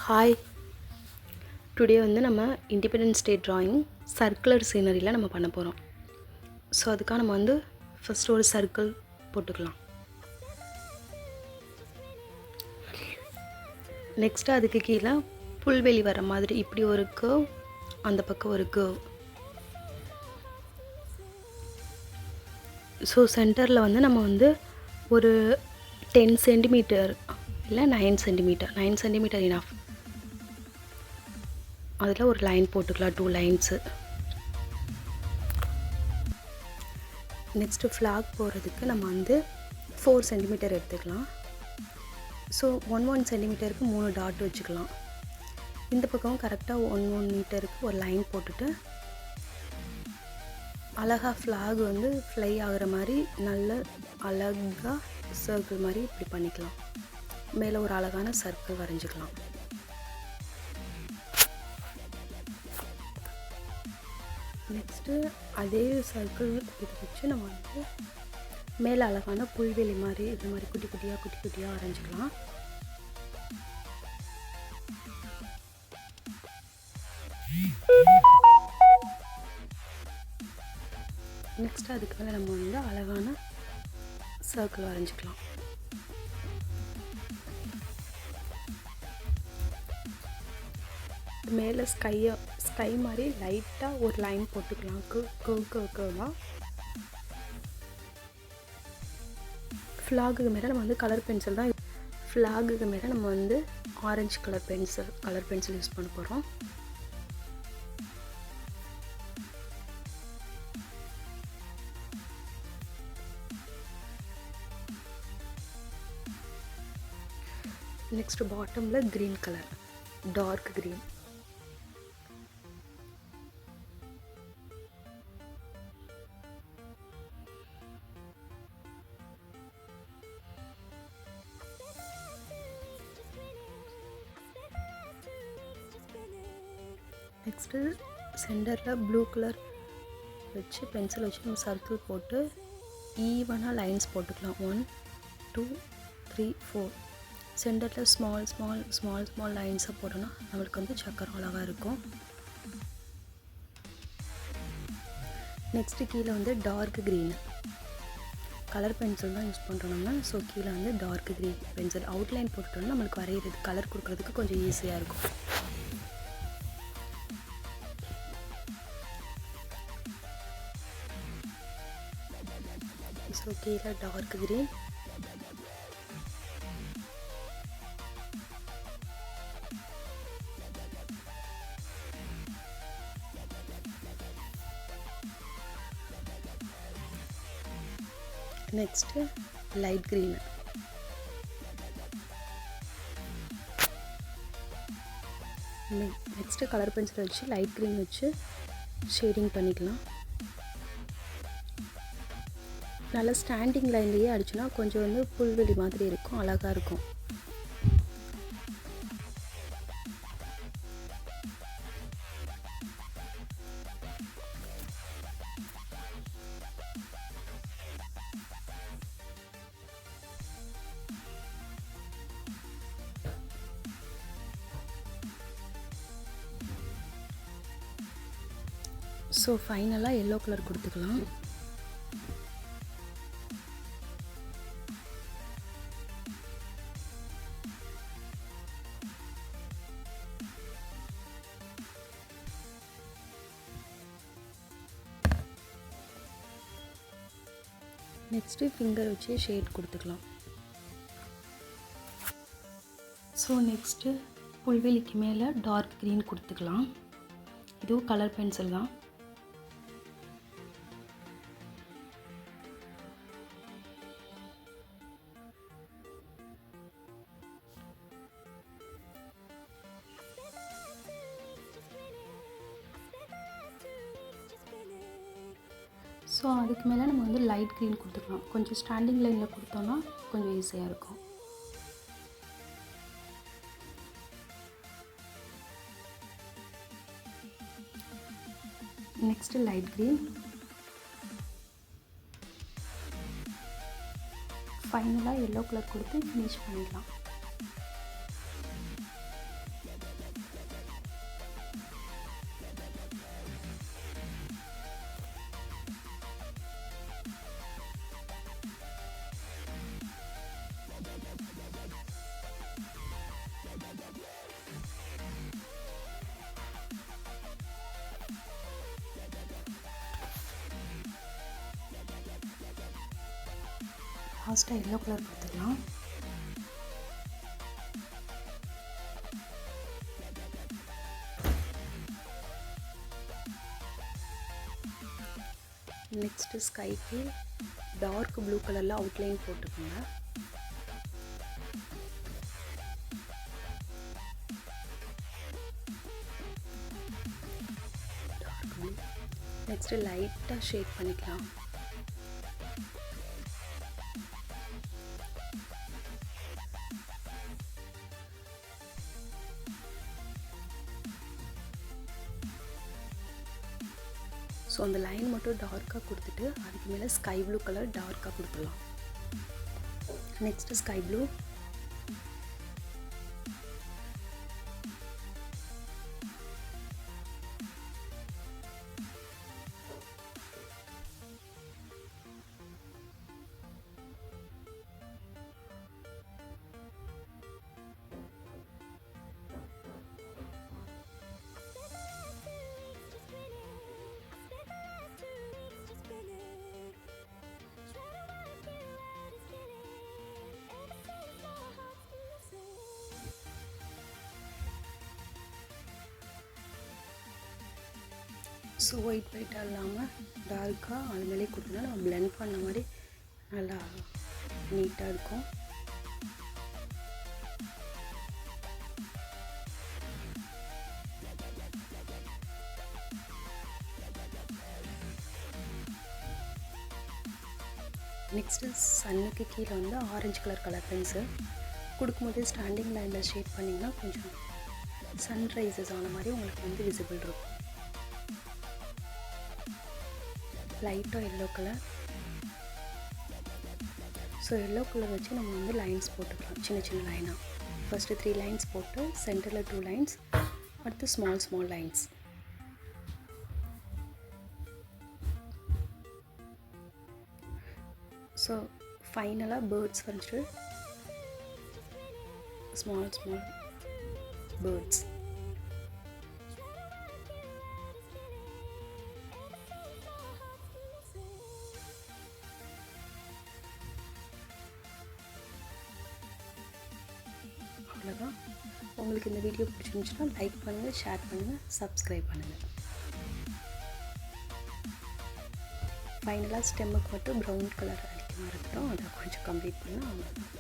Hi, today வந்து நம்ம independence day drawing circular சீனரியில் நம்ம பண்ண போகிறோம். ஸோ அதுக்காக நம்ம வந்து ஃபஸ்ட்டு ஒரு சர்க்கிள் போட்டுக்கலாம். நெக்ஸ்ட்டு அதுக்கு கீழே புல்வெளி வர மாதிரி இப்படி ஒரு கர்வ், அந்த பக்கம் ஒரு கர்வ். ஸோ சென்டரில் வந்து நம்ம வந்து ஒரு 10 சென்டிமீட்டர் இல்லை 9 சென்டிமீட்டர் இனஃப். அதில் ஒரு லைன் போட்டுக்கலாம், 2 லைன்ஸு. நெக்ஸ்ட்டு ஃப்ளாக் போகிறதுக்கு நம்ம வந்து 4 சென்டிமீட்டர் எடுத்துக்கலாம். ஸோ 1 சென்டிமீட்டருக்கு 3 டாட் வச்சுக்கலாம். இந்த பக்கம் கரெக்டாக 1 மீட்டருக்கு ஒரு லைன் போட்டுட்டு அழகாக ஃப்ளாக் வந்து ஃப்ளை ஆகிற மாதிரி நல்ல அழகாக சர்க்கிள் மாதிரி இப்படி பண்ணிக்கலாம். மேலே ஒரு அழகான சர்க்கிள் வரைஞ்சிக்கலாம். நெக்ஸ்ட்டு அதே சர்க்கிள் இது வச்சு நம்ம வந்து மேலே அழகான புல்வெளி மாதிரி இது மாதிரி குட்டி குட்டியாக வரைஞ்சிக்கலாம். நெக்ஸ்ட்டு அதுக்கு மேலே நம்ம வந்து அழகான சர்க்கிள் வரைஞ்சிக்கலாம். மேலே ஸ்கை மாதிரி லைட்டாக ஒரு லைன் போட்டுக்கலாம். கர்வாக ஃப்ளாகுக்கு மேலே நம்ம வந்து கலர் பென்சில் தான். ஃப்ளாகுக்கு மேலே நம்ம வந்து ஆரஞ்சு கலர் பென்சில் யூஸ் பண்ண போகிறோம். நெக்ஸ்ட் பாட்டமில் green colour, dark green. Next சென்டரில் ப்ளூ கலர் வச்சு பென்சில் வச்சு நம்ம சர்க்கிள் போட்டு ஈவனாக லைன்ஸ் போட்டுக்கலாம். 1 2 3 4. சென்டரில் ஸ்மால் லைன்ஸாக போட்டோன்னா நம்மளுக்கு வந்து சக்கரம் அழகாக இருக்கும். நெக்ஸ்ட்டு கீழே வந்து டார்க் க்ரீன் கலர் பென்சில் தான் யூஸ் பண்ணுறோம் நம்ம. ஸோ கீழே வந்து டார்க் க்ரீன் பென்சில் அவுட்லைன் போட்டுட்டோம்னா நம்மளுக்கு வரைகிறது கலர் கொடுக்குறதுக்கு கொஞ்சம் ஈஸியாக இருக்கும். ஸோ கீழே dark green, next light green. Next colour pencil வச்சு லைட் க்ரீன் வச்சு ஷேடிங் பண்ணிக்கலாம். நல்லா ஸ்டாண்டிங் லைன்லேயே அடிச்சுன்னா கொஞ்சம் வந்து புல்வெளி மாதிரி இருக்கும், அழகாக இருக்கும். ஸோ ஃபைனலாக எல்லோ கலர் கொடுத்துக்கலாம். நெக்ஸ்ட்டு ஃபிங்கர் வச்சு ஷேட் கொடுத்துக்கலாம். ஸோ நெக்ஸ்ட்டு புல்வெளிக்கு மேலே டார்க் க்ரீன் கொடுத்துக்கலாம். இதுவும் கலர் பென்சில் தான். ஸோ அதுக்கு மேலே நம்ம வந்து லைட் க்ரீன் கொடுத்துக்கலாம். கொஞ்சம் ஸ்டாண்டிங் லைனில் கொடுத்தோன்னா கொஞ்சம் ஈஸியாக இருக்கும். நெக்ஸ்ட்டு லைட் க்ரீன், ஃபைனலாக எல்லோ கலர் கொடுத்து ஃபினிஷ் பண்ணிடலாம். லாஸ்ட்டாக எல்லோ கலர் கொடுத்துக்கலாம். நெக்ஸ்ட்டு ஸ்கைக்கு டார்க் ப்ளூ கலரில் அவுட்லைன் போட்டுக்கோங்க. Dark blue. நெக்ஸ்ட்டு லைட்டாக ஷேட் பண்ணிக்கலாம். ஸோ அந்த லைன் மட்டும் டார்க்காக கொடுத்துட்டு அதுக்கு மேலே ஸ்கை ப்ளூ கலர் டார்க்காக கொடுத்துடலாம். Next sky blue. ஸோ ஒயிட்டாக இல்லாமல் டார்க்காக அது மேலே கொடுத்தோம்னா நம்ம பிளெண்ட் பண்ண மாதிரி நல்லா நீட்டாக இருக்கும். நெக்ஸ்ட்டு சன்னுக்கு கீழே வந்து ஆரஞ்சு கலர் பென்சில் கொடுக்கும்போது ஸ்டாண்டிங் லைனில் ஷேட் பண்ணிங்கன்னா கொஞ்சம் சன்ரைசஸ் ஆன மாதிரி உங்களுக்கு வந்து விசிபிள் இருக்கும். லைட்டாக yellow colour. So yellow colour வச்சு நம்ம வந்து லைன்ஸ் போட்டுக்கலாம், சின்ன சின்ன லைனாக. ஃபஸ்ட்டு 3 லைன்ஸ் போட்டு சென்டரில் 2 லைன்ஸ், அடுத்து ஸ்மால் லைன்ஸ். ஸோ ஃபைனலாக பேர்ட்ஸ் வரைஞ்சிட்டு ஸ்மால் பேர்ட்ஸ். அவ்வளோதான். உங்களுக்கு இந்த வீடியோ பிடிச்சிருந்துச்சுன்னா லைக் பண்ணுங்கள், ஷேர் பண்ணுங்கள், சப்ஸ்கிரைப் பண்ணுங்கள். ஃபைனலாக ஸ்டெம்முக்கு மட்டும் ப்ரௌன் கலர் அடிக்க மாதிரி இருக்கட்டும், அதை கொஞ்சம் கம்ப்ளீட் பண்ணால் அவ்வளோதான்.